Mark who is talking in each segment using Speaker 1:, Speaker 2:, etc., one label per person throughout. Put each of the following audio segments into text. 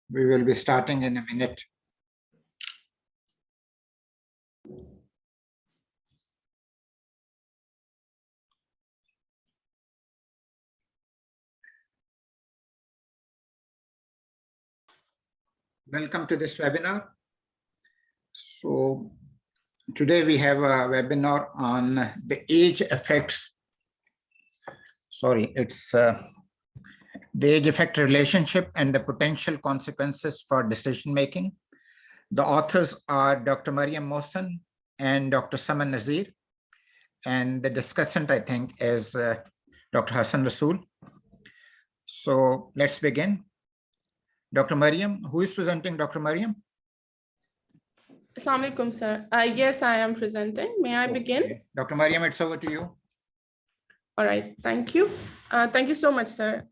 Speaker 1: We will be starting in a minute. Welcome to this webinar. So today we have a webinar on the age effects. Sorry, it's the age effect relationship and the potential consequences for decision making. The authors are Dr. Mariam Mohsin and Dr. Saman Nazir. And the discussant, I think, is Dr. Hassan Rasool. So let's begin. Dr. Mariam, who is presenting Dr. Mariam?
Speaker 2: Assalamu alaikum, sir. Yes, I am presenting. May I begin?
Speaker 1: Dr. Mariam, it's over to you.
Speaker 2: All right, thank you. Thank you so much, sir.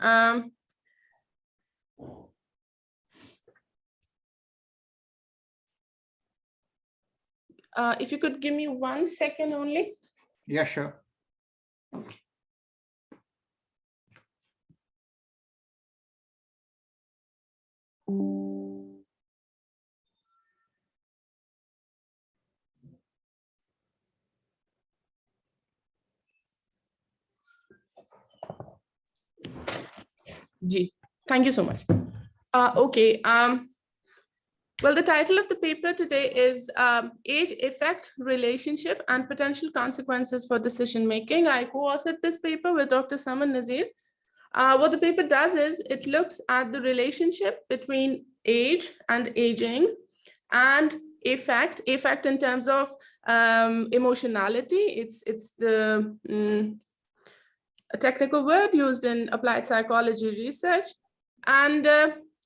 Speaker 2: If you could give me 1 second only.
Speaker 1: Yeah, sure.
Speaker 2: Okay. Gee, thank you so much. Okay. Well, the title of the paper today is Age Effect Relationship and Potential Consequences for Decision Making. I co-authored this paper with Dr. Saman Nazir. What the paper does is it looks at the relationship between age and aging and effect in terms of emotionality. It's the a technical word used in applied psychology research. And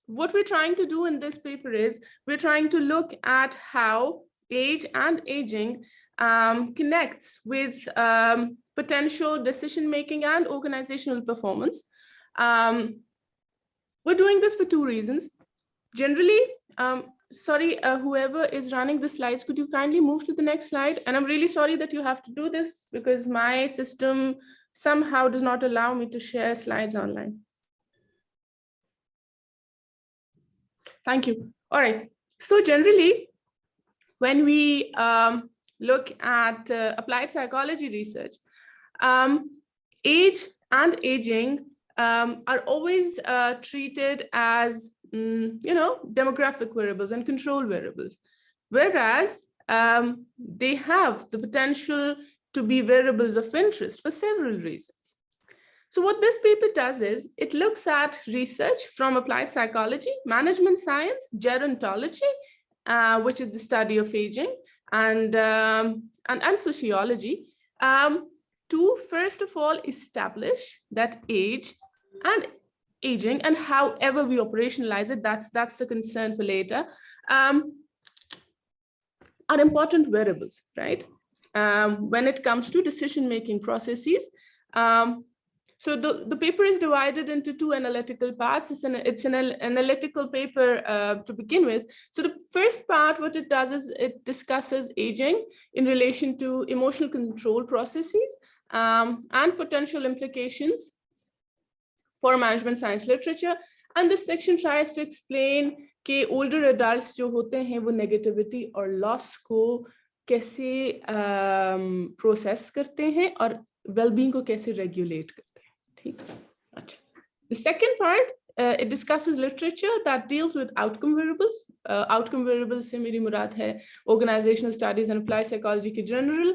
Speaker 2: what we're trying to do in this paper is we're trying to look at how age and aging connects with potential decision-making and organizational performance. We're doing this for two reasons. Generally, sorry, whoever is running the slides, could you kindly move to the next slide? And I'm really sorry that you have to do this because my system somehow does not allow me to share slides online. Thank you. All right. So generally, when we look at applied psychology research, age and aging are always treated as, demographic variables and control variables, whereas they have the potential to be variables of interest for several reasons. So what this paper does is it looks at research from applied psychology, management science, gerontology, which is the study of aging, and sociology, to first of all establish that age and aging, and however we operationalize it, that's a concern for later, are important variables, right? When it comes to decision-making processes. So the paper is divided into two analytical parts. It's an analytical paper to begin with. So the first part, what it does is it discusses aging in relation to emotional control processes and potential implications for management science literature. And this section tries to explain कि older adults जो होते हैं वो negativity और loss को कैसे process करते हैं और well-being को कैसे regulate करते हैं. The second part, it discusses literature that deals with outcome variables. Outcome variables से मेरी मुराद है organizational studies and applied psychology के general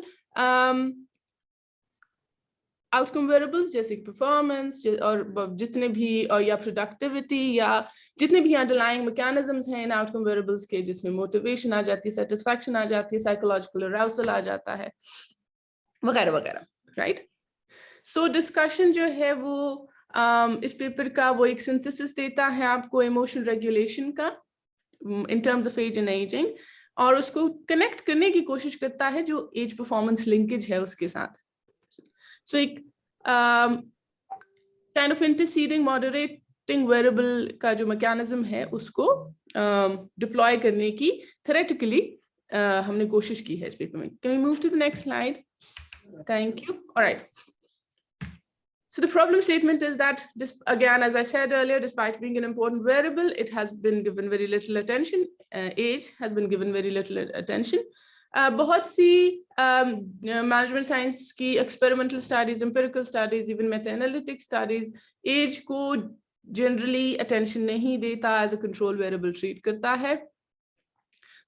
Speaker 2: outcome variables जैसे performance और जितने भी या productivity या जितने भी underlying mechanisms हैं इन outcome variables के जिसमें motivation आ जाती है, satisfaction आ जाती है, psychological arousal आ जाता है, वगैरह वगैरह, right? So discussion जो है वो इस पेपर का वो एक synthesis देता है आपको emotion regulation का in terms of age and aging और उसको connect करने की कोशिश करता है जो age performance linkage है उसके साथ. So एक kind of interceding moderating variable का जो mechanism है उसको deploy करने की theoretically हमने कोशिश की है इस पेपर में. Can we move to the next slide? Thank you. All right. So the problem statement is that this, again, as I said earlier, despite being an important variable, it has been given very little attention. Age has been given very little attention. बहुत सी management science की experimental studies, empirical studies, even meta-analytic studies, age को generally attention नहीं देता, as a control variable treat करता है.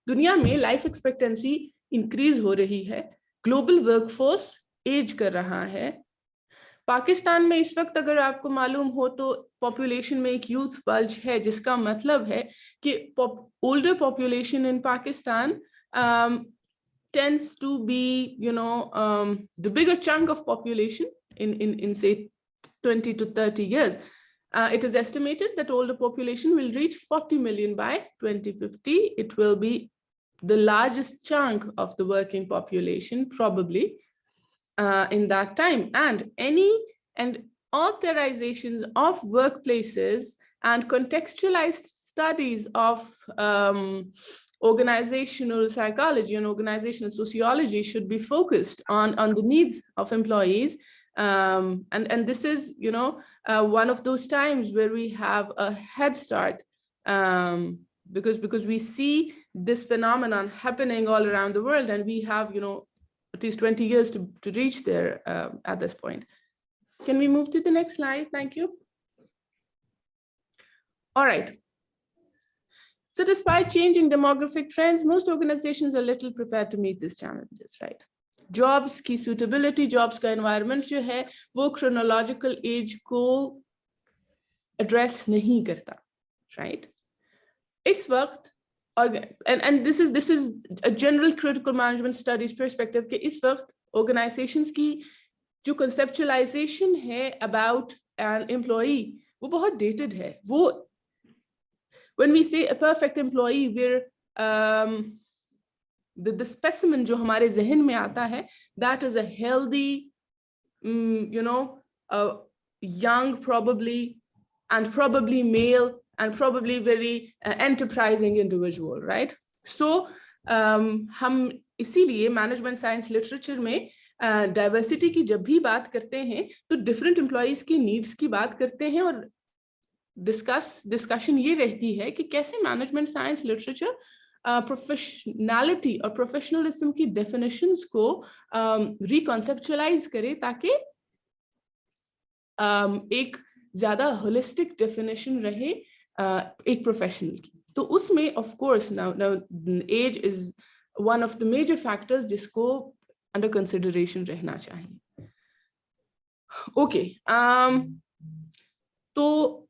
Speaker 2: दुनिया में life expectancy increase हो रही है, global workforce age कर रहा है. पाकिस्तान में इस वक्त अगर आपको मालूम हो तो पॉपुलेशन में एक यूथ बल्ज है, जिसका मतलब है कि older population in Pakistan tends to be, the bigger chunk of population in say 20 to 30 years. It is estimated that older population will reach 40 million by 2050. It will be the largest chunk of the working population probably in that time. And authorizations of workplaces and contextualized studies of organizational psychology and organizational sociology should be focused on the needs of employees. And this is, one of those times where we have a head start because we see this phenomenon happening all around the world, and we have, at least 20 years to reach there at this point. Can we move to the next slide? Thank you. All right. So despite changing demographic trends, most organizations are little prepared to meet these challenges, right? Jobs की suitability, jobs का environment जो है, वो chronological age को address नहीं करता, right? इस वक्त, and this is a general critical management studies perspective कि इस वक्त organizations की जो conceptualization है about an employee, वो बहुत dated है. वो when we say a perfect employee, we're the specimen जो हमारे ज़हन में आता है, that is a healthy, a young probably male and probably very enterprising individual, right? So हम इसीलिए management science literature में diversity की जब भी बात करते हैं तो different employees की needs की बात करते हैं, और discussion ये रहती है कि कैसे management science literature professionality और professionalism की definitions को reconceptualize करे ताकि एक ज़्यादा holistic definition रहे एक professional की. तो उसमें of course now age is one of the major factors जिसको under consideration रहना चाहिए. Okay, तो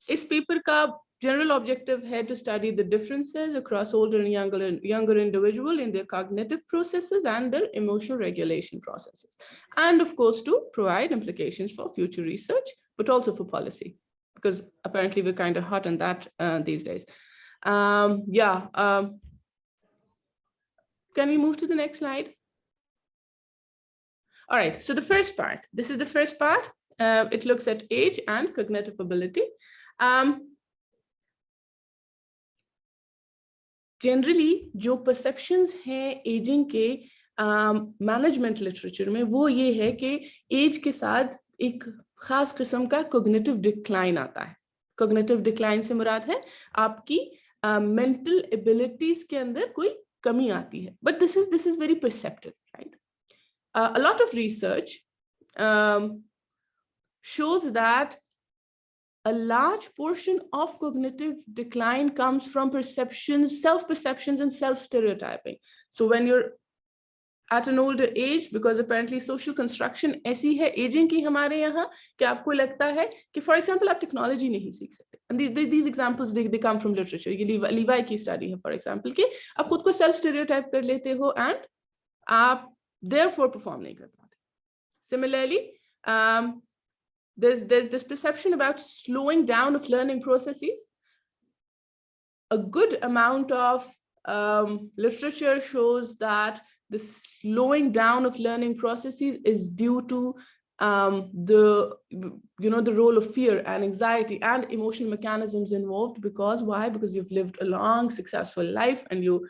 Speaker 2: इस पेपर का general objective है to study the differences across older and younger individual in their cognitive processes and their emotional regulation processes, and of course to provide implications for future research, but also for policy, because apparently we're kind of hot on that these days. Can we move to the next slide? All right, so the first part, this is the first part. It looks at age and cognitive ability. Generally, जो perceptions हैं aging के management literature में, वो ये है कि age के साथ एक खास किस्म का cognitive decline आता है. Cognitive decline से मुराद है आपकी mental abilities के अंदर कोई कमी आती है. But this is very perceptive, right? A lot of research shows that a large portion of cognitive decline comes from perceptions, self-perceptions and self-stereotyping. So when you're at an older age, because apparently social construction ऐसी है aging की हमारे यहाँ कि आपको लगता है कि for example आप technology नहीं सीख सकते. And these examples they come from literature. ये Levi की study है for example कि आप खुद को self-stereotype कर लेते हो and आप therefore perform नहीं कर पाते. Similarly, there's this perception about slowing down of learning processes. A good amount of literature shows that the slowing down of learning processes is due to the role of fear and anxiety and emotional mechanisms involved. Because why? Because you've lived a long, successful life and you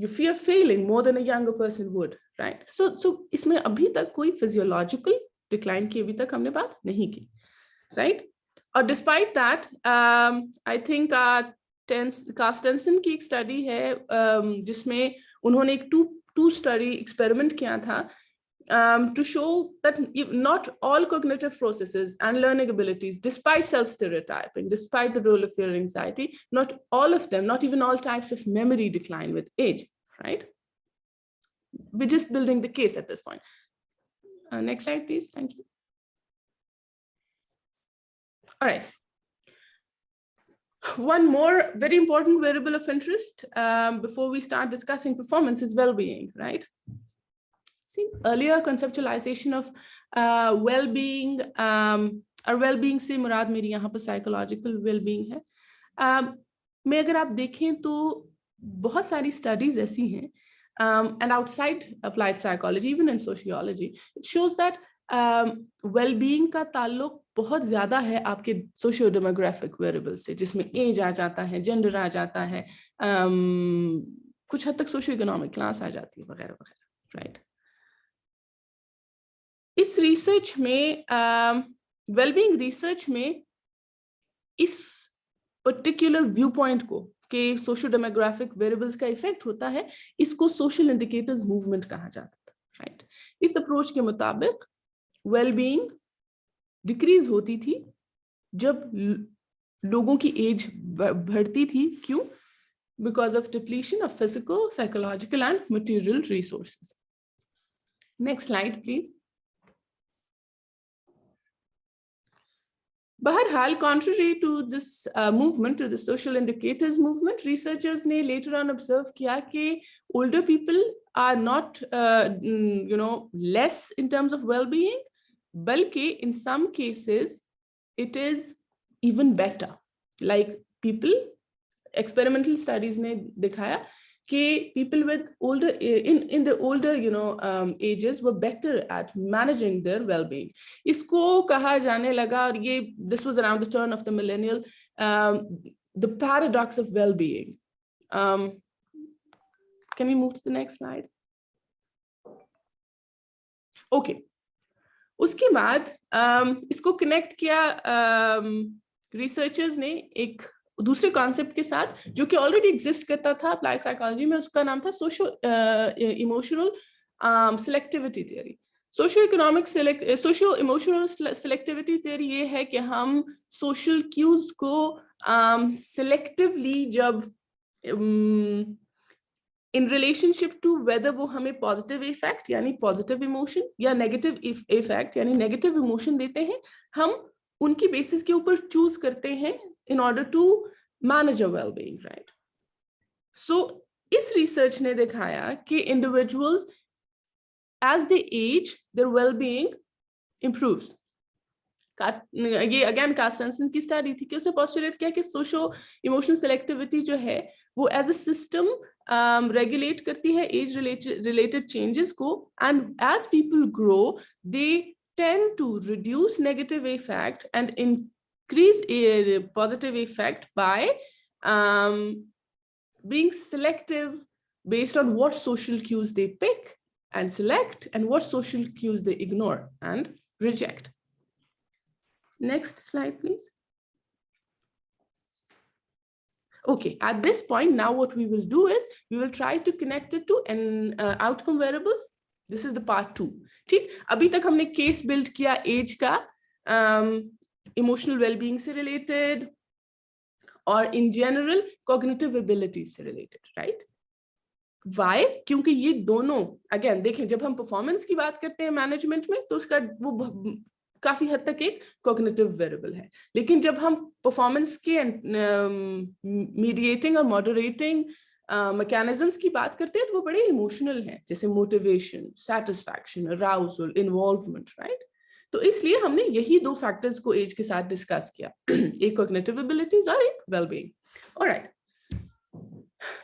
Speaker 2: fear failing more than a younger person would, right? So इसमें अभी तक कोई physiological decline की अभी तक हमने बात नहीं की, राइट। और डिस्पाइट दैट आई थिंक कार्स्टेंसन की एक स्टडी है जिसमें उन्होंने एक टू स्टडी एक्सपेरिमेंट किया था to show that not all cognitive processes and learning abilities, despite self-stereotyping, despite the role of fear and anxiety, not all of them, not even all types of memory decline with age, right? We're just building the case at this point. Next slide, please. Thank you. All right. One more very important variable of interest before we start discussing performance is well-being, right? See, earlier conceptualization of well-being, और well-being से मुराद मेरी यहाँ पर psychological well-being है. मैं अगर आप देखें तो बहुत सारी studies ऐसी हैं, and outside applied psychology, even in sociology, it shows that well-being का ताल्लुक बहुत ज्यादा है आपके socio-demographic variables से, जिसमें age आ जाता है, gender आ जाता है, कुछ हद तक socio-economic class आ जाती है वगैरह वगैरह, right? इस रिसर्च में वेलबींग रिसर्च में इस पर्टिकुलर व्यू पॉइंट को कि सोशल डेमोग्राफिक वेरिएबल्स का इफेक्ट होता है, इसको सोशल इंडिकेटर्स मूवमेंट कहा जाता था, राइट। इस अप्रोच के मुताबिक वेलबींग डिक्रीज होती थी जब लोगों की एज बढ़ती थी। क्यों? Because of depletion of physical, psychological and material resources. Next slide please. Baharhal, contrary to this movement, to the social indicators movement, researchers ने later on observe किया कि older people are not, less in terms of well-being, बल्कि in some cases it is even better. Like people, experimental studies ने दिखाया कि people with older in the older ages were better at managing their well-being. इसको कहा जाने लगा, और ये this was around the turn of the millennial, the paradox of well-being. Can we move to the next slide? Okay. उसके बाद इसको connect किया researchers ने एक दूसरे कॉन्सेप्ट के साथ जो कि ऑलरेडी एग्जिस्ट करता था अप्लाई साइकोलॉजी में, उसका नाम था socio emotional selectivity theory. Socio emotional selectivity theory ये है कि हम सोशल क्यूज को सिलेक्टिवली जब इन रिलेशनशिप टू वेदर वो हमें पॉजिटिव इफेक्ट यानी पॉजिटिव इमोशन या नेगेटिव इफेक्ट यानी नेगेटिव इमोशन देते हैं, हम उनकी बेसिस के ऊपर चूज करते हैं in order to manage a well-being, right? So इस research ने दिखाया कि individuals as they age their well-being improves. ये again कार्स्टेंसन की स्टडी थी कि उसने postulate किया कि सोशो इमोशनल सेलेक्टिविटी जो है वो as a system regulate करती है age related changes को, and as people grow they tend to reduce negative effect and increase a positive effect by being selective based on what social cues they pick and select and what social cues they ignore and reject. Next slide, please. Okay, at this point, now what we will do is we will try to connect it to an outcome variables. This is the part 2. ठीक, अभी तक हमने case build किया age का, emotional well-being से related और in general cognitive abilities से related, right? Why? क्योंकि ये दोनों again देखें, जब हम performance की बात करते हैं management में तो उसका वो काफी हद तक एक cognitive variable है, लेकिन जब हम performance के mediating और moderating mechanisms की बात करते हैं तो वो बड़े emotional हैं, जैसे motivation, satisfaction, arousal, involvement, right? तो इसलिए हमने यही दो फैक्टर्स को एज के साथ डिस्कस किया, एक कॉग्निटिव एबिलिटीज और एक wellbeing. Alright,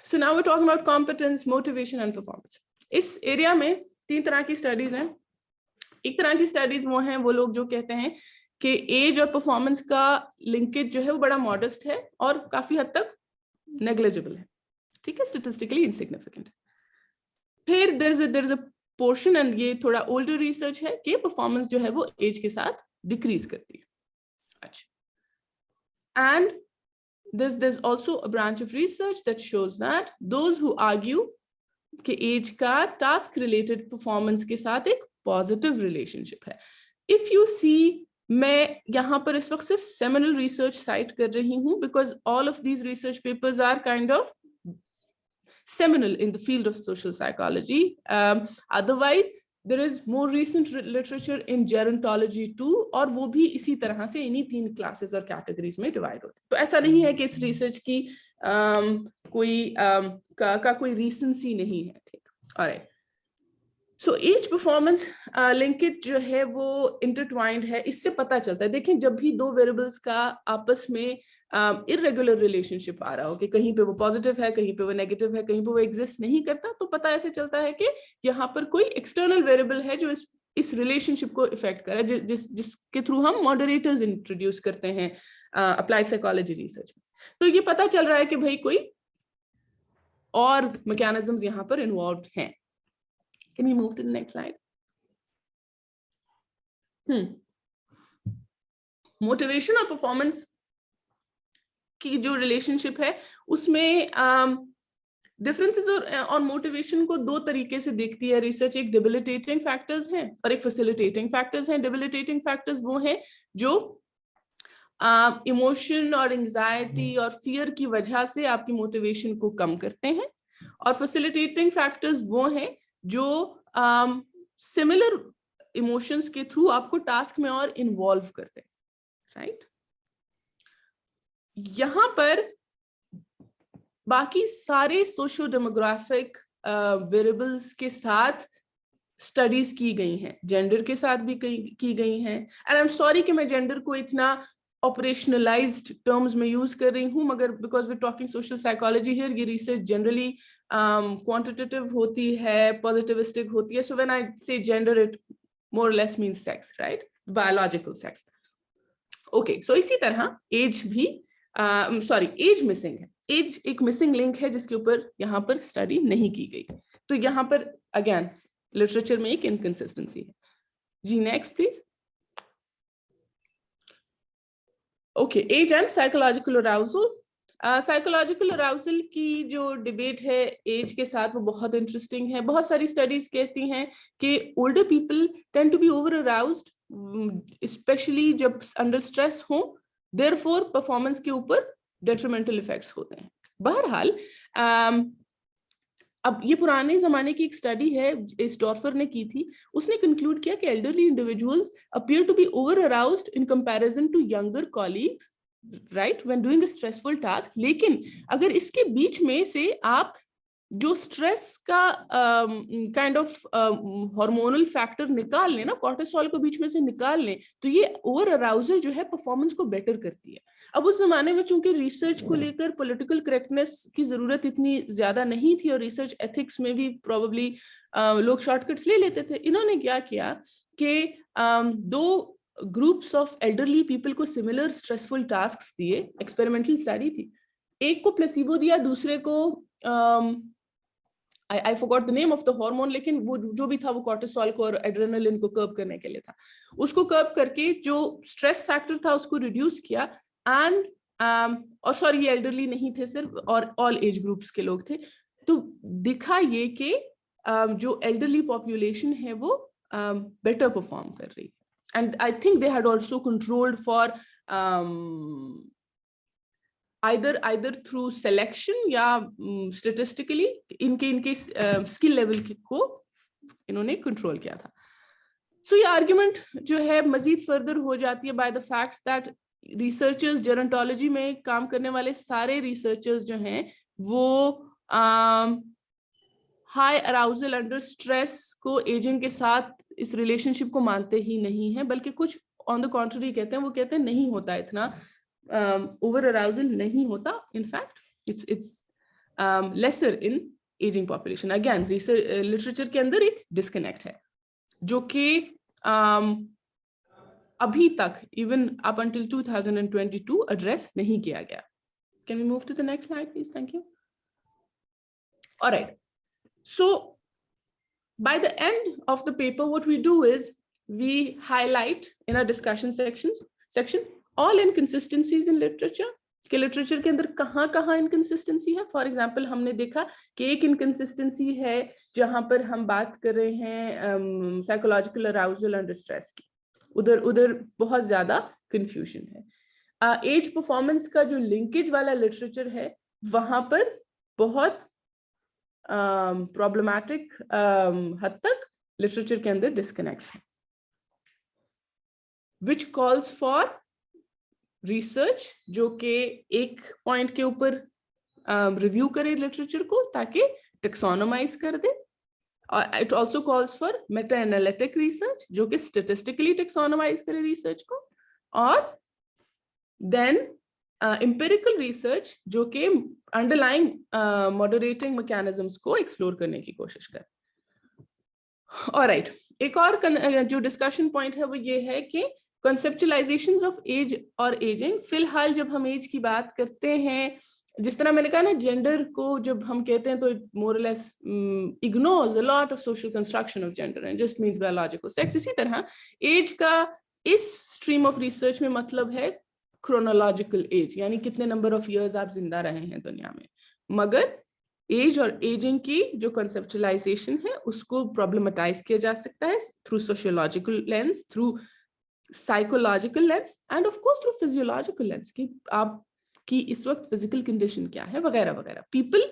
Speaker 2: so now we are talking about competence, motivation and performance. इस एरिया में 3 तरह की स्टडीज हैं। एक तरह की स्टडीज वो हैं वो लोग जो कहते हैं कि एज और परफॉर्मेंस का लिंकेज जो है वो बड़ा मॉडेस्ट है और काफी हद तक नेग्लिजिबल है, ठीक है, स्टैटिस्टिकली इनसिग्निफिकेंट। फिर there is a portion, and ये थोड़ा ओल्डर रिसर्च है, कि परफॉर्मेंस जो है वो एज के साथ डिक्रीज करती है. अच्छा, and there's also a branch of research that shows that those who argue कि एज का टास्क रिलेटेड परफॉर्मेंस के साथ एक पॉजिटिव रिलेशनशिप है. इफ यू सी, मैं यहाँ पर इस वक्त सिर्फ सेमिनल रिसर्च साइट कर रही हूँ, because all of these research papers are kind of seminal in the field of social psychology. Otherwise, there is more recent literature in gerontology too, और वो भी इसी तरह से इन्हीं 3 क्लासेस और कैटेगरीज में डिवाइड होते हैं. तो ऐसा नहीं है कि इस रिसर्च की कोई कोई रीसेंसी नहीं है. ठीक, alright. So age performance linkage जो है वो इंटरट्वाइंड है. इससे पता चलता है, देखें, जब भी 2 वेरिएबल्स का आपस में इरेगुलर रिलेशनशिप आ रहा हो, कि कहीं पे वो पॉजिटिव है, कहीं पे वो नेगेटिव है, कहीं पे वो एग्जिस्ट नहीं करता, तो पता ऐसे चलता है कि यहाँ पर कोई एक्सटर्नल वेरिएबल है जो इस रिलेशनशिप को इफेक्ट कर रहा है, जिसके थ्रू हम मॉडरेटर्स इंट्रोड्यूस करते हैं अप्लाइड साइकोलॉजी रिसर्च में. तो ये पता चल रहा है कि भाई कोई और मैकेनिज्म्स यहाँ पर इन्वॉल्व हैं. Can we move to the next slide? Motivation और परफॉर्मेंस की जो रिलेशनशिप है, उसमें डिफरेंसेस और मोटिवेशन को 2 तरीके से देखती है रिसर्च. एक डिबिलिटेटिंग फैक्टर्स हैं और एक फैसिलिटेटिंग फैक्टर्स हैं. डिबिलिटेटिंग फैक्टर्स वो हैं जो इमोशन और एंजाइटी और फियर की वजह से आपकी मोटिवेशन को कम करते हैं, और फैसिलिटेटिंग फैक्टर्स वो हैं जो सिमिलर इमोशंस के थ्रू आपको टास्क में और इन्वॉल्व करते हैं. राइट, यहां पर बाकी सारे सोशो डेमोग्राफिक वेरिएबल्स के साथ स्टडीज की गई हैं, जेंडर के साथ भी की गई हैं. एंड आई एम सॉरी कि मैं जेंडर को इतना ऑपरेशनलाइज्ड टर्म्स में यूज कर रही हूँ, मगर because we talking social psychology here, ये रिसर्च जनरली क्वांटिटेटिव होती है, पॉजिटिविस्टिक होती है. सो व्हेन आई से gender, it more or less means sex, right, biological sex. Okay, so इसी तरह एज भी एज मिसिंग है. एज एक मिसिंग लिंक है जिसके ऊपर यहाँ पर स्टडी नहीं की गई. तो यहाँ पर अगेन लिटरेचर में एक इनकंसिस्टेंसी है. जी, next please. Okay, age and psychological arousal. Psychological arousal की जो डिबेट है एज के साथ, वो बहुत इंटरेस्टिंग है. बहुत सारी स्टडीज कहती हैं कि older people tend to be over aroused, especially जब अंडर स्ट्रेस हो, देयरफॉर परफॉर्मेंस के ऊपर डेट्रीमेंटल इफेक्ट्स होते हैं. बहरहाल अब ये पुराने जमाने की एक स्टडी है, इस डॉर्फर ने की थी. उसने कंक्लूड किया कि elderly individuals appear to be over aroused in comparison to younger colleagues, right, when doing a stressful task. लेकिन अगर इसके बीच में से आप जो स्ट्रेस का काइंड ऑफ हार्मोनल फैक्टर निकाल लें ना, कॉर्टिसोल को बीच में से निकाल लें, तो ये ओवर अराउजल जो है परफॉर्मेंस को बेटर करती है. अब उस जमाने में चूंकि रिसर्च को लेकर पॉलिटिकल करेक्टनेस की जरूरत इतनी ज्यादा नहीं थी, और रिसर्च एथिक्स में भी प्रोबेबली लोग शॉर्टकट्स ले लेते थे. इन्होंने क्या किया कि 2 ग्रुप्स ऑफ एल्डरली पीपल को सिमिलर स्ट्रेसफुल टास्क दिए. एक्सपेरिमेंटल स्टडी थी. एक को प्लेसिबो दिया, दूसरे को I forgot the name of the hormone, लेकिन वो जो भी था वो कॉर्टिसोल को और एड्रेनलिन को कर्ब करने के लिए था. उसको कर्ब करके जो स्ट्रेस फैक्टर था उसको रिड्यूस किया. एंड और सॉरी, ये एल्डरली नहीं थे सिर्फ, और ऑल एज ग्रुप्स के लोग थे. तो दिखा ये कि जो एल्डरली पॉपुलेशन है वो बेटर परफॉर्म कर रही है. And I think they had also controlled for either through selection या statistically इनके स्किल लेवल को इन्होंने कंट्रोल किया था. सो ये आर्ग्यूमेंट जो है मजीद फर्दर हो जाती है by the fact that researchers, gerontology में काम करने वाले सारे रिसर्चर्स जो हैं वो हाई अराउजल अंडर स्ट्रेस को एजिंग के साथ इस रिलेशनशिप को मानते ही नहीं है, बल्कि कुछ ऑन द कॉन्ट्ररी कहते हैं. वो कहते हैं नहीं होता इतना ओवर अराउजल नहीं होता. In fact, it's lesser in aging population. Again, research literature के अंदर एक disconnect है जो कि अभी तक even up until 2022 address नहीं किया गया. Can we move to the next slide, please? Thank you. All right. So by the end of the paper, what we do is we highlight in our discussion section all inconsistencies in literature. कि literature के अंदर कहाँ inconsistency है. For example हमने देखा कि एक inconsistency है जहां पर हम बात कर रहे हैं साइकोलॉजिकल अराउजल एंड डिस्ट्रेस की, उधर बहुत ज्यादा कंफ्यूजन है. एज परफॉर्मेंस का जो लिंकेज वाला लिटरेचर है वहां पर बहुत प्रॉब्लमैटिक हद तक लिटरेचर के अंदर डिस्कनेक्ट्स है, विच कॉल्स फॉर रिसर्च जो कि एक पॉइंट के ऊपर रिव्यू करे लिटरेचर को ताकि टेक्सोनोमाइज कर दे. It also calls for meta analytic research जो कि स्टैटिस्टिकली टेक्सोनोमाइज करे रिसर्च को, और देन एम्पिरिकल रिसर्च जो कि अंडरलाइंग मॉडरेटिंग मैकेनिज्म्स को एक्सप्लोर करने की कोशिश करे. ऑलराइट, एक और जो डिस्कशन पॉइंट है वो ये है कि conceptualizations of age और aging. फिलहाल जब हम एज की बात करते हैं, जिस तरह मैंने कहा ना, जेंडर को जब हम कहते हैं तो it more or less ignores a lot of social construction of gender and just means biological sex. इसी तरह एज का इस स्ट्रीम ऑफ रिसर्च में मतलब है chronological age, यानी कितने नंबर ऑफ इयर्स आप जिंदा रहे हैं दुनिया में. मगर एज और एजिंग की जो कंसेप्चुलाइजेशन है उसको प्रॉब्लमेटाइज किया जा सकता है through sociological lens, through psychological lens end of course through physiological lens कि आपकी इस वक्त फिजिकल कंडीशन क्या है वगैरह वगैरह. People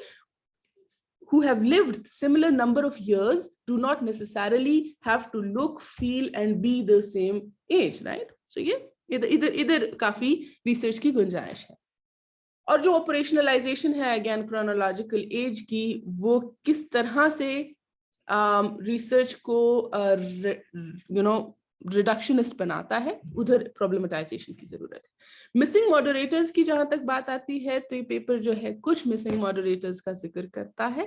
Speaker 2: who have lived similar number of years do not necessarily have to look, feel and be the same age, right? So ये इधर काफी रिसर्च की गुंजाइश है. और जो ऑपरेशनलाइजेशन है अगेन क्रोनोलॉजिकल एज की, वो किस तरह से रिसर्च को रिडक्शनिस्ट बनाता है, उधर प्रॉब्लमेटाइजेशन की जरूरत है. मिसिंग मॉडरेटर्स की जहां तक बात आती है तो ये पेपर जो है कुछ मिसिंग मॉडरेटर्स का जिक्र करता है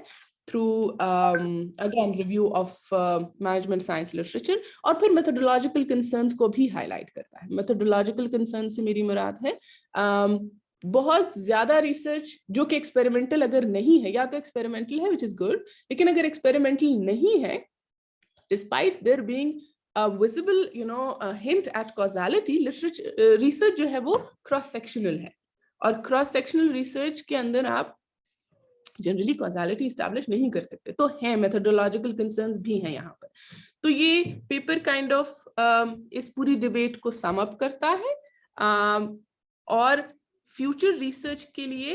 Speaker 2: through again review of management science literature, और फिर मेथोडोलॉजिकल कंसर्न्स को भी हाईलाइट करता है. मेथोडोलॉजिकल कंसर्न से मेरी मुराद है बहुत ज्यादा रिसर्च जो कि एक्सपेरिमेंटल अगर नहीं है, या तो एक्सपेरिमेंटल है विच इज गुड, लेकिन अगर एक्सपेरिमेंटल नहीं है, despite there being visible hint at causality, literature research जो है वो क्रॉस सेक्शनल है, और क्रॉस सेक्शनल रिसर्च के अंदर आप जनरली कॉजालिटी एस्टैब्लिश नहीं कर सकते. तो है मेथोडोलॉजिकल कंसर्न्स भी हैं यहाँ पर. तो ये पेपर काइंड ऑफ इस पूरी डिबेट को सम अप करता है और फ्यूचर रिसर्च के लिए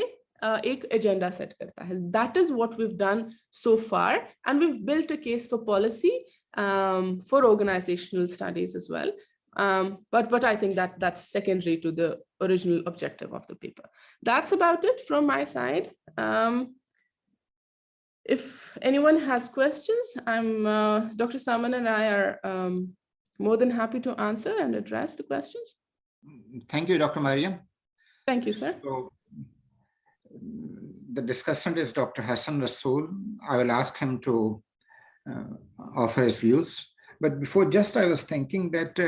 Speaker 2: एक एजेंडा सेट करता है. That is what we have done so far, and we have built a case for policy for organizational studies as well, but I think that's secondary to the original objective of the paper. That's about it from my side. If anyone has questions, Dr. Saman and I are more than happy to answer and address the questions.
Speaker 1: Thank you, Dr. Mariam.
Speaker 2: Thank you, sir.
Speaker 1: So, the discussant is Dr. Hassan Rasool. I will ask him to offer his views, but before just I was thinking that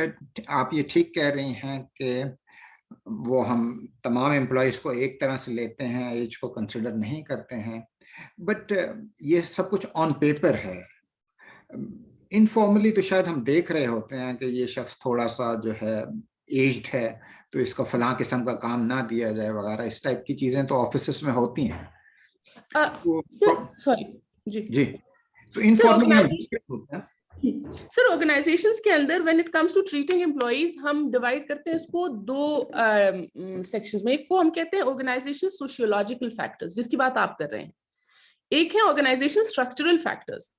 Speaker 1: आप ये ठीक कह रही हैं कि वो हम तमाम एम्प्लॉयज को एक तरह से लेते हैं, एज को कंसिडर नहीं करते हैं, बट ये सब कुछ ऑन पेपर है. इनफॉर्मली तो शायद हम देख रहे होते हैं कि ये शख्स थोड़ा सा जो है एज्ड है तो इसको फलां किस्म का काम ना दिया जाए वगैरह, इस टाइप की चीजें तो ऑफिस में होती हैं.
Speaker 2: सॉरी जी.
Speaker 1: तो इनफॉर्मली
Speaker 2: सर ऑर्गेनाइजेशंस के अंदर when it comes to treating employees हम डिवाइड करते हैं इसको दो सेक्शंस में. एक को हम कहते हैं ऑर्गेनाइजेशन सोशियोलॉजिकल फैक्टर्स जिसकी बात आप कर रहे हैं, एक है ऑर्गेनाइजेशन स्ट्रक्चरल फैक्टर्स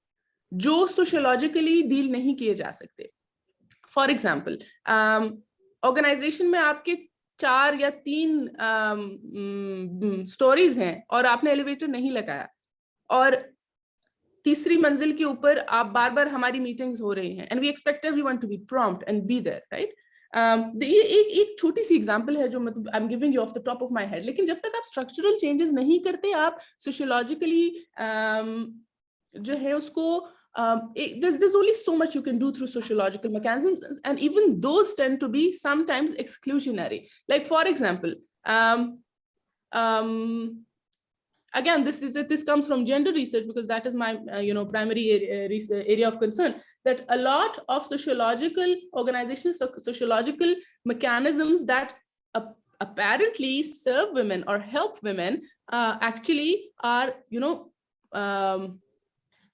Speaker 2: जो सोशियोलॉजिकली डील नहीं किए जा सकते. फॉर एग्जाम्पल ऑर्गेनाइजेशन में आपके 4 या 3 स्टोरीज हैं और आपने एलिवेटर नहीं लगाया, और तीसरी मंजिल के ऊपर आप बार बार हमारी मीटिंग्स हो रही हैं, and we expect everyone to be prompt and be there, right. ये एक छोटी सी एग्जांपल है जो मतलब I am giving you off the top of my head, लेकिन जब तक आप स्ट्रक्चरल चेंजेस नहीं करते, आप सोशियोलॉजिकली जो है उसको there's only so much you can do through sociological mechanisms, and even those tend to be sometimes exclusionary. Like for example, again, this comes from gender research, because that is my primary area of concern, that a lot of sociological organizations, sociological mechanisms that apparently serve women or help women actually are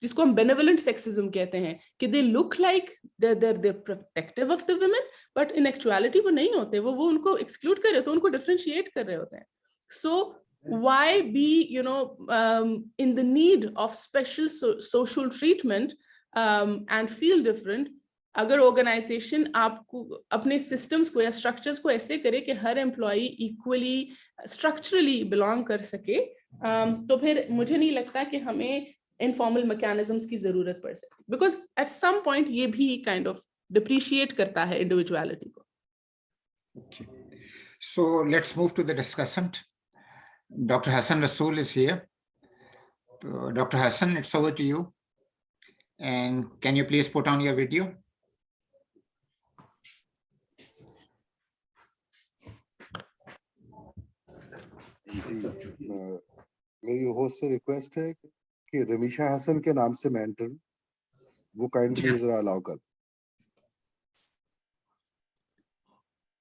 Speaker 2: जिसको हम benevolent sexism कहते हैं, कि they look like they're protective of the women, but in actuality वो नहीं होते, वो उनको exclude कर रहे होते हैं, उनको differentiate कर रहे होते हैं. So why be in the need of special social treatment and feel different, अगर organization आपको अपने systems को या structures को ऐसे करे कि हर employee equally structurally belong कर सके, तो फिर मुझे नहीं लगता कि हमें informal mechanisms की जरूरत पड़ सकती, because at some point ये भी kind of depreciate करता है individuality को.
Speaker 1: Okay, so let's move to the discussant. Dr. Hassan Rasool is here. So, Dr. Hassan, it's over to you. And can you please put on your video?
Speaker 3: मेरी host से request है कि रमीशा हसन के नाम से मेंटर वो kindly जरा allow कर.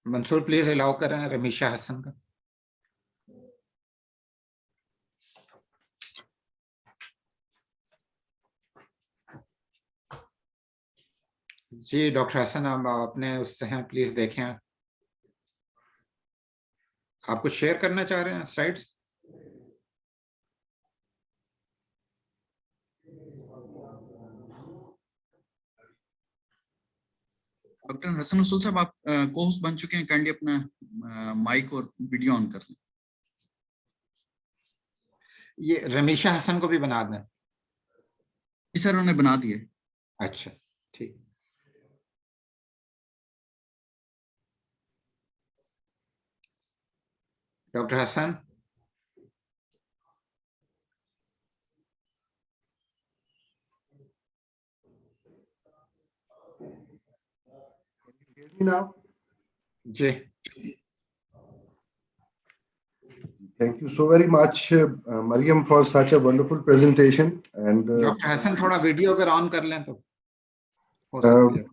Speaker 1: मंसूर प्लीज अलाउ करें रमीशा हसन का. जी डॉक्टर हसन, आप अपने उससे हैं, प्लीज देखें. आप कुछ शेयर करना चाह रहे हैं स्लाइड्स?
Speaker 4: डॉक्टर हसन रसूल साहब, आप को-होस्ट बन चुके हैं, काइंडली अपना माइक और वीडियो ऑन कर लें.
Speaker 1: ये रमीशा हसन को भी बना दें.
Speaker 4: जी सर, उन्होंने बना दिए.
Speaker 1: अच्छा, ठीक. Doctor Hasan,
Speaker 3: now.
Speaker 1: जी.
Speaker 3: Thank you so very much, Mariam, for such a wonderful presentation. And
Speaker 1: doctor Hasan थोड़ा वीडियो अगर ऑन कर लें तो हो सकता है.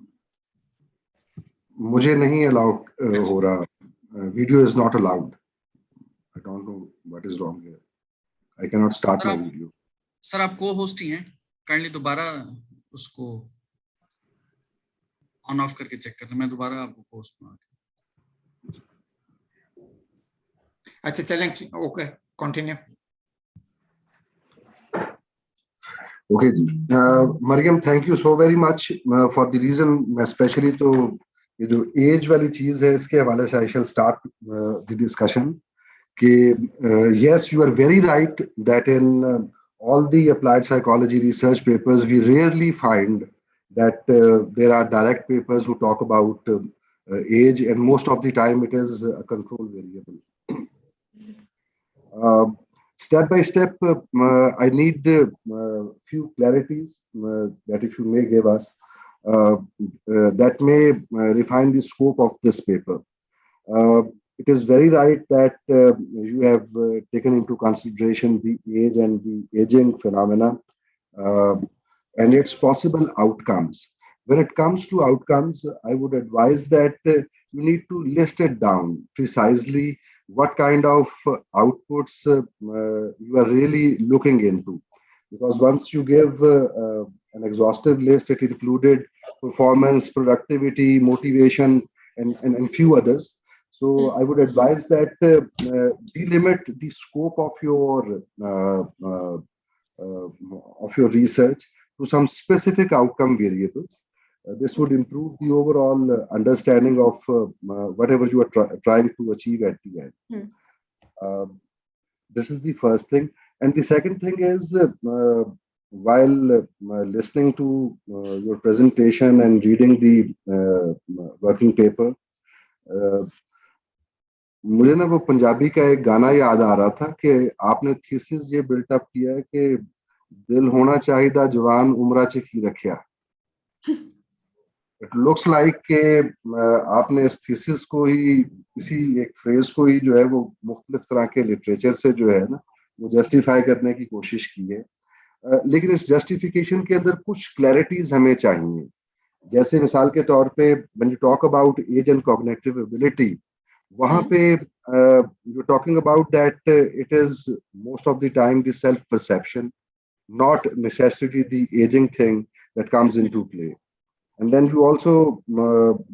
Speaker 3: मुझे नहीं अलाउ हो रहा. Video is not allowed. I don't know what is wrong here. I cannot start my video.
Speaker 4: Sir आप को-होस्ट ही हैं, काइंडली दोबारा उसको ऑन ऑफ करके चेक कर लें. मैं दोबारा आपको होस्ट बना के.
Speaker 1: अच्छा चलें, okay, continue.
Speaker 3: Okay, Mariam, thank you so very much for the reason, especially तो ये जो एज वाली चीज है इसके हवाले से I shall start the discussion. Yes, you are very right that in all the applied psychology research papers, we rarely find that there are direct papers who talk about age, and most of the time it is a control variable. Step by step, I need few clarities that if you may give us, that may refine the scope of this paper. It is very right that you have taken into consideration the age and the aging phenomena and its possible outcomes. When it comes to outcomes, I would advise that you need to list it down precisely what kind of outputs you are really looking into. Because once you give an exhaustive list, it included performance, productivity, motivation, and few others. So I would advise that delimit the scope of your research to some specific outcome variables. This would improve the overall understanding of whatever you are trying to achieve at the end. This is the first thing. And the second thing is, while listening to your presentation and reading the working paper, मुझे ना वो पंजाबी का एक गाना याद आ रहा था कि आपने थीसिस ये बिल्टअप किया है कि दिल होना चाहिए जवान उम्रा च की रखिया. It looks like कि आपने इस थीसिस को ही इसी एक फ्रेज को ही जो है वो मुख्तलिफ तरह के लिटरेचर से जो है ना वो जस्टिफाई करने की कोशिश की है, लेकिन इस जस्टिफिकेशन के अंदर कुछ क्लैरिटीज हमें चाहिए. जैसे मिसाल के तौर पे when you talk about age and cognitive ability, वहाँ पे you're talking about that it is most of the time the self perception, not necessarily the aging thing that comes into play. And then you also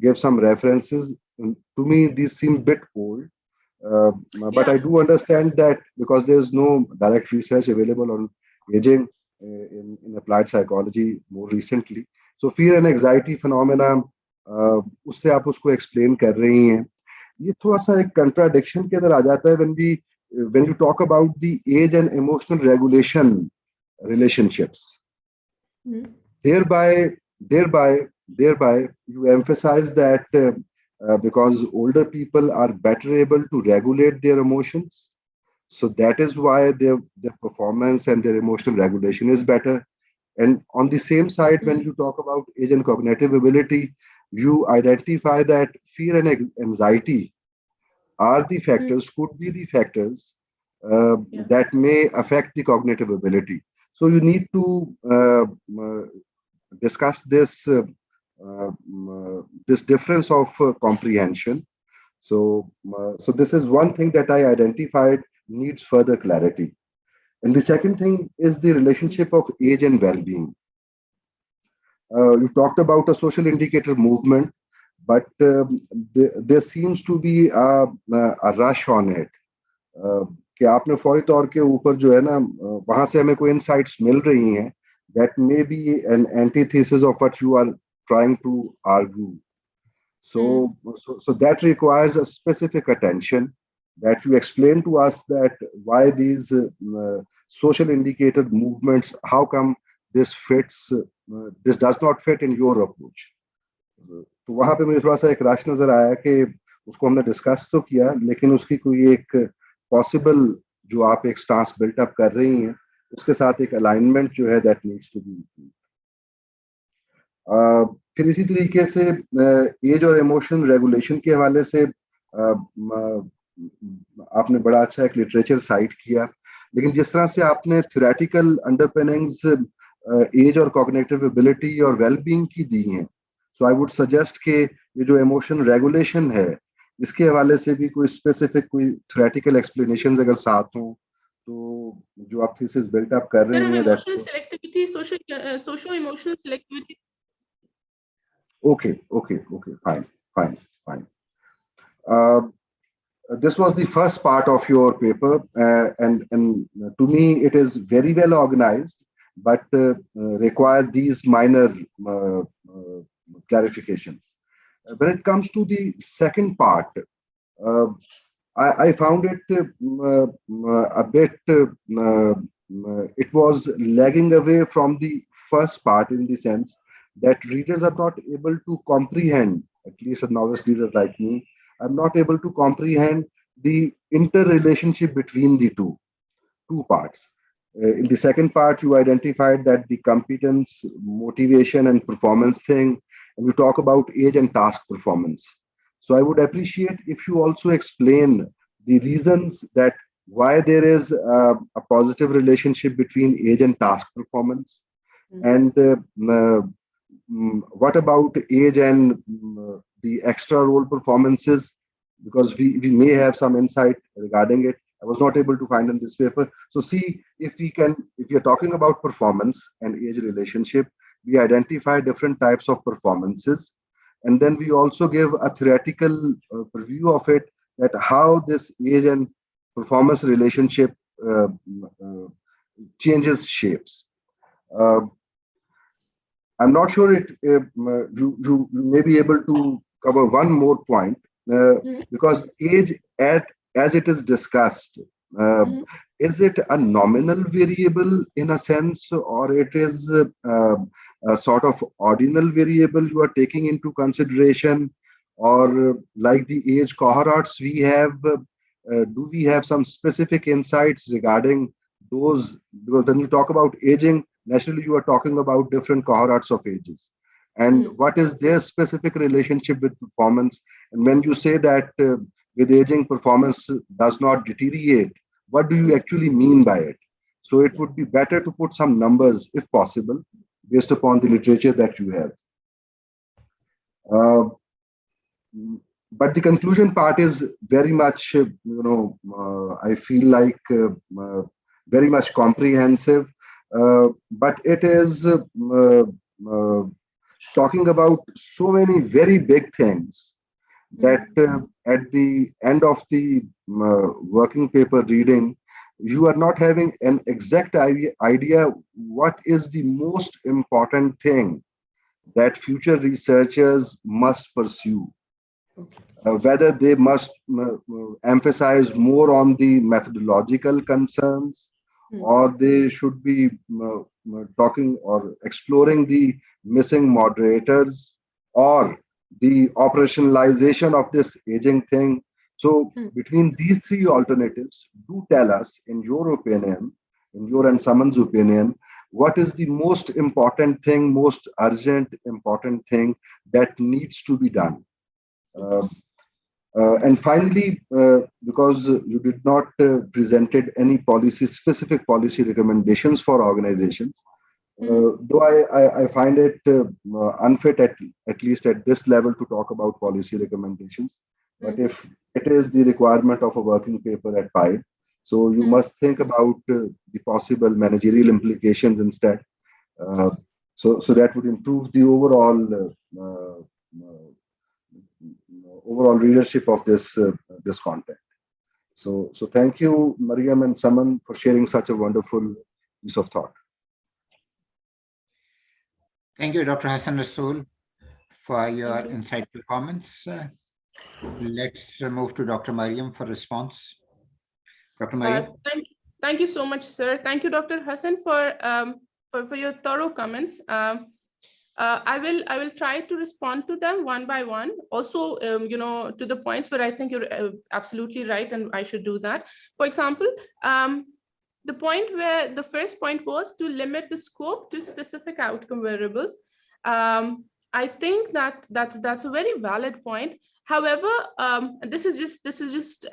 Speaker 3: gave some references. To me, these seem bit old, but I do understand that because there's no direct research available on aging in applied psychology more recently. So fear and anxiety phenomena, उससे आप उसको explain कर रही हैं. ये थोड़ा सा एक contradiction के अंदर आ जाता है when you talk about the age and emotional regulation relationships. Thereby, you emphasize that because older people are better able to regulate their emotions, so that is why their performance and their emotional regulation is better. And on the same side, when you talk about age and cognitive ability, you identify that fear and anxiety are the factors, could be the factors that may affect the cognitive ability. So you need to discuss this difference of comprehension. So this is one thing that I identified needs further clarity. And the second thing is the relationship of age and well-being. You talked about a social indicator movement, but there seems to be a rush on it. कि आपने फौरी तौर के ऊपर जो है ना वहां से हमें कोई insights मिल रही हैं that may be an antithesis of what you are trying to argue. So that requires a specific attention, that you explain to us that why these social indicator movements, how come this does not fit in your approach. तो वहां पे मुझे थोड़ा सा एक rush नजर आया कि उसको हमने डिस्कस तो किया, लेकिन उसकी कोई एक पॉसिबल जो आप एक स्टांस बिल्ट अप कर रही हैं उसके साथ एक अलाइनमेंट जो है दैट नीड्स टू बी. फिर इसी तरीके से एज और इमोशनल रेगुलेशन के हवाले से आपने बड़ा अच्छा एक लिटरेचर साइट किया, लेकिन जिस तरह से आपने थ्योरेटिकल अंडरपिनिंग्स एज और कॉग्निटिव एबिलिटी और वेलबीइंग की दी हैं, सो आई वुड सजेस्ट कि ये जो इमोशन रेगुलेशन है इसके हवाले से भी कोई स्पेसिफिक कोई थ्योरेटिकल एक्सप्लेनेशंस अगर साथ हों तो जो आप थीसिस बिल्ट अप कर रही हैं.
Speaker 2: Emotional selectivity, social emotional selectivity.
Speaker 3: Okay, fine. This was the first part of your paper, and to me it is very well organized, but require these minor clarifications. When it comes to the second part, I found it a bit, it was lagging away from the first part in the sense that readers are not able to comprehend, at least a novice reader like me, I'm not able to comprehend the interrelationship between the two parts. In the second part, you identified that the competence, motivation, and performance thing, and you talk about age and task performance. So I would appreciate if you also explain the reasons that why there is a positive relationship between age and task performance, and what about age and the extra role performances, because we may have some insight regarding it. I was not able to find in this paper. So see if we are talking about performance and age relationship, we identify different types of performances. And then we also give a theoretical preview of it, that how this age and performance relationship changes shapes. I'm not sure you may be able to cover one more point, because age as it is discussed, is it a nominal variable in a sense, or it is a sort of ordinal variable you are taking into consideration, or like the age cohorts we have, do we have some specific insights regarding those? Because when you talk about aging, naturally you are talking about different cohorts of ages, and what is their specific relationship with performance. And when you say that with aging performance does not deteriorate, what do you actually mean by it? So it would be better to put some numbers, if possible, based upon the literature that you have. But the conclusion part is very much, I feel like very much comprehensive, but it is talking about so many very big things that at the end of the working paper reading, you are not having an exact idea what is the most important thing that future researchers must pursue. Whether they must emphasize more on the methodological concerns, or they should be talking or exploring the missing moderators, or the operationalization of this aging thing. So between these three alternatives, do tell us, in your opinion, in your and Saman's opinion, what is the most important thing, most urgent, important thing that needs to be done. And finally, because you did not presented any specific policy recommendations for organizations, though I find it unfit at least at this level to talk about policy recommendations. But if it is the requirement of a working paper at PIDE, so you must think about the possible managerial implications instead. So that would improve the overall readership of this content. So thank you, Mariam and Saman, for sharing such a wonderful piece of thought.
Speaker 1: Thank you, Dr. Hassan Rasool, for your insightful comments. Let's move to Dr. Mariam for response. Dr. Mariam.
Speaker 2: Thank you so much, sir. Thank you, Dr. Hassan, for your thorough comments. I will try to respond to them one by one. Also, to the points where I think you're absolutely right, and I should do that. For example, the point where the first point was to limit the scope to specific outcome variables. I think that's a very valid point. However, this is just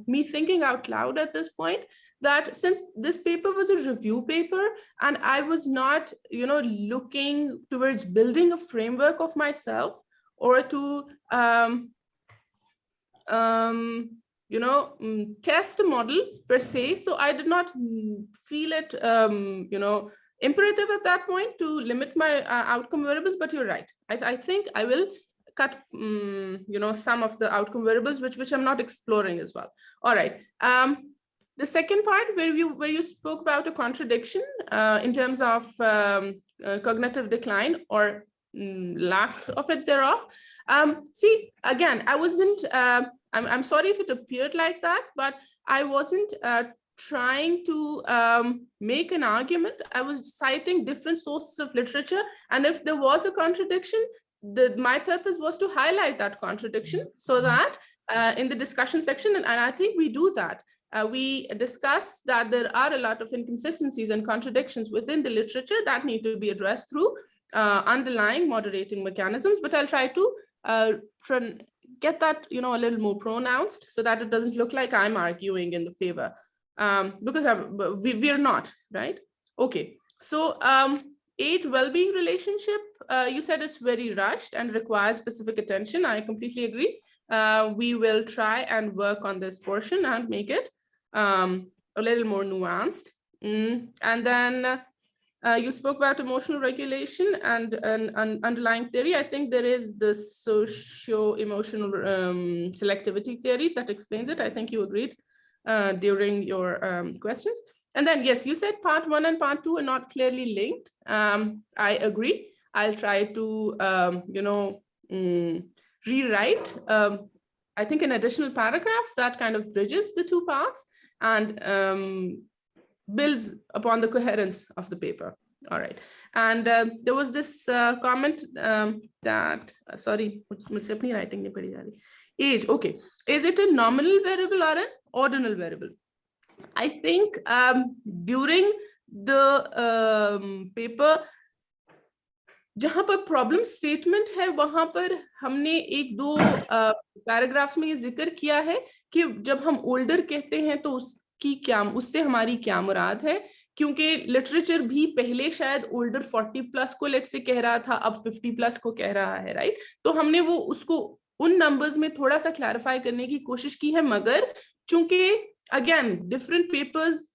Speaker 2: me thinking out loud at this point, that since this paper was a review paper and I was not, looking towards building a framework of myself or to, test a model per se. So I did not feel it, imperative at that point to limit my outcome variables, but you're right. I think I will cut, some of the outcome variables, which I'm not exploring as well. All right. The second part where you spoke about a contradiction in terms of cognitive decline or lack of it thereof. See, again, I wasn't, I'm sorry if it appeared like that, but I wasn't trying to make an argument. I was citing different sources of literature. And if there was a contradiction, my purpose was to highlight that contradiction so that in the discussion section, and I think we do that. We discuss that there are a lot of inconsistencies and contradictions within the literature that need to be addressed through underlying moderating mechanisms, but I'll try to get that a little more pronounced so that it doesn't look like I'm arguing in the favor, because we're not, right? Okay, so age well-being relationship, you said it's very rushed and requires specific attention. I completely agree. We will try and work on this portion and make it a little more nuanced. And then you spoke about emotional regulation and an underlying theory. I think there is the socio-emotional selectivity theory that explains it. I think you agreed during your questions. And then, yes, you said part 1 and part 2 are not clearly linked. I agree. I'll try to, rewrite, I think, an additional paragraph that kind of bridges the two parts and builds upon the coherence of the paper. All right. And there was this comment that, sorry, writing age. Okay. Is it a nominal variable or an ordinal variable? I think during the paper, जहां पर problem statement है वहां पर हमने एक दो paragraphs में ये जिक्र किया है कि जब हम ओल्डर कहते हैं तो उसकी क्या, उससे हमारी क्या मुराद है, क्योंकि लिटरेचर भी पहले शायद ओल्डर 40+ को लेट से कह रहा था, अब 50+ को कह रहा है, राइट। तो हमने वो उसको उन नंबर्स में थोड़ा सा क्लैरिफाई करने की कोशिश की है, मगर चूंकि अगेन डिफरेंट पेपर्स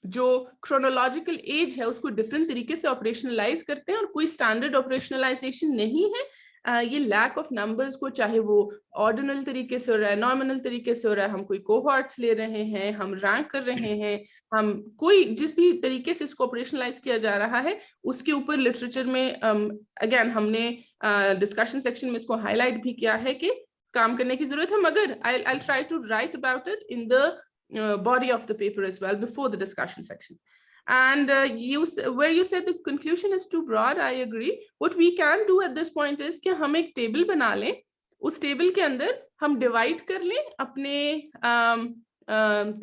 Speaker 2: जो क्रोनोलॉजिकल एज है उसको डिफरेंट तरीके से ऑपरेशनलाइज करते हैं, और कोई स्टैंडर्ड ऑपरेशनलाइजेशन नहीं है। ये लैक ऑफ नंबर्स को, चाहे वो ऑर्डिनल तरीके से हो रहा है, नॉमिनल तरीके से हो रहा है, हम कोई कोहॉर्ट्स ले रहे हैं, हम रैंक कर रहे हैं, हम कोई जिस भी तरीके से इसको ऑपरेशनलाइज किया जा रहा है, उसके ऊपर लिटरेचर में अगेन हमने डिस्कशन सेक्शन में इसको हाईलाइट भी किया है कि काम करने की जरूरत है, मगर I'll try to write about it in the body of the paper as well before the discussion section. And where you said the conclusion is too broad, I agree. What we can do at this point is कि हम एक table बना लें, उस table के अंदर हम divide कर लें अपने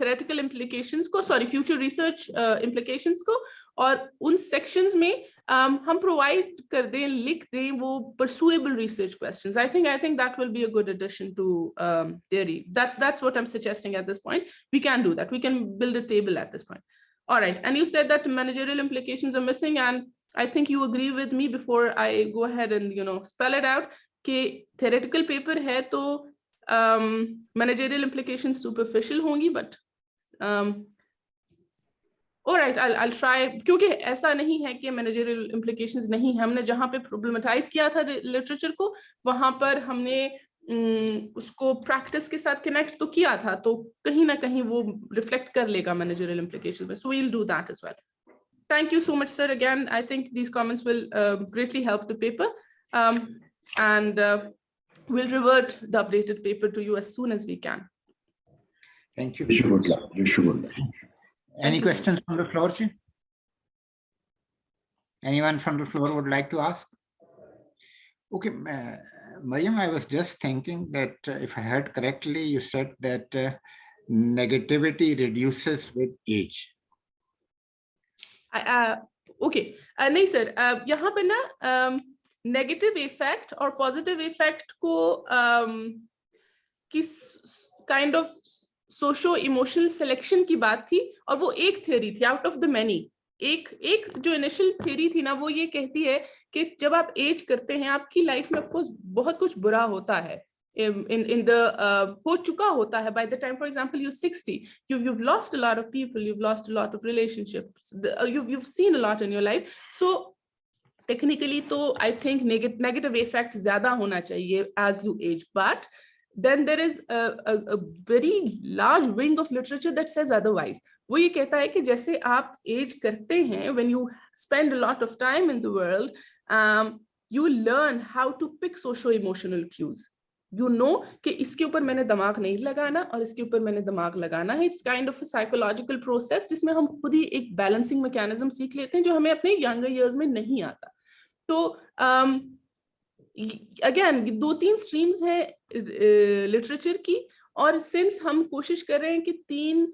Speaker 2: theoretical implications को, sorry, future research implications को, और उन sections में हम प्रोवाइड कर दें, लिख दें वो pursuable research questions. I think that will be a good addition to theory. That's what I'm suggesting at this point. We can do that. We can build a table at this point. All right. And you said that managerial implications are missing, and I think you agree with me before I go ahead and spell it out. कि theoretical paper है तो managerial implications superficial होंगी, but all right, I'll try, क्योंकि ऐसा नहीं है कि managerial implications नहीं है। हमने जहाँ पे problematize किया था literature को, वहाँ पर हमने उसको practice के साथ connect तो किया था, तो कहीं ना कहीं वो reflect कर लेगा managerial implications में, so we'll do that as well. Thank you so much, sir. Again, I think these comments will greatly help the paper, and we'll revert the updated paper to you as soon as we can.
Speaker 1: Thank you. Any questions from the floor, Ji? Anyone from the floor would like to ask? Okay, Mariam, I was just thinking that if I heard correctly, you said that negativity reduces with age.
Speaker 2: Okay, नहीं sir, यहाँ पे ना negative effect और positive effect को किस kind of socio-emotional selection की बात थी, और वो एक theory थी out of the many. एक जो initial theory थी ना, वो ये कहती है कि जब आप age करते हैं, आपकी life में of course बहुत कुछ बुरा होता है, in the हो चुका होता है. By the time, for example, you're 60, you've lost a lot of people, you've lost a lot of relationships, you've seen a lot in your life. So technically तो I think negative effect ज़्यादा होना चाहिए as you age, but then there is a very large wing of literature that says otherwise. वो ये कहता है कि जैसे आप age करते हैं, when you spend a lot of time in the world, you learn how to pick socio-emotional cues. You know कि इसके ऊपर मैंने दिमाग नहीं लगाना और इसके ऊपर मैंने दिमाग लगाना है. It's kind of a psychological process जिसमें हम खुद ही एक balancing mechanism सीख लेते हैं जो हमें अपने younger years में नहीं आता. तो अगेन 2-3 स्ट्रीम्स है लिटरेचर की, और सिंस हम कोशिश कर रहे हैं कि 3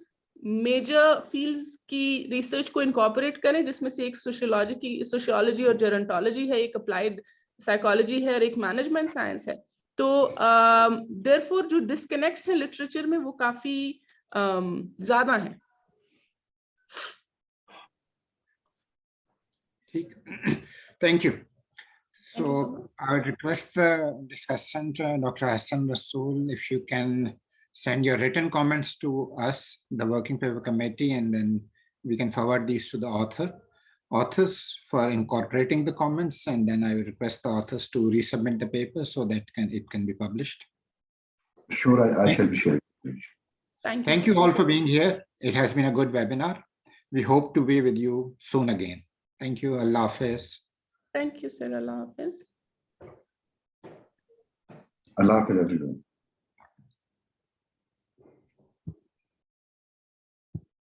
Speaker 2: मेजर फील्ड्स की रिसर्च को इनकॉर्पोरेट करें, जिसमें से एक सोशियोलॉजी और जेरोंटोलॉजी है, एक अप्लाइड साइकोलॉजी है और एक मैनेजमेंट साइंस है. तो देयरफॉर जो डिस्कनेक्ट्स हैं लिटरेचर में वो काफी ज्यादा हैं.
Speaker 1: ठीक, thank you. So I would request the discussant, Dr. Hassan Rasool, if you can send your written comments to us, the working paper committee, and then we can forward these to the authors for incorporating the comments, and then I will request the authors to resubmit the paper so that it can be published.
Speaker 3: Sure, I shall be sharing.
Speaker 1: Thank you all for being here. It has been a good webinar. We hope to be with you soon again. Thank you. Allah Hafiz.
Speaker 2: Thank you, sir. Allah Hafiz.
Speaker 3: Allah Hafiz, everyone.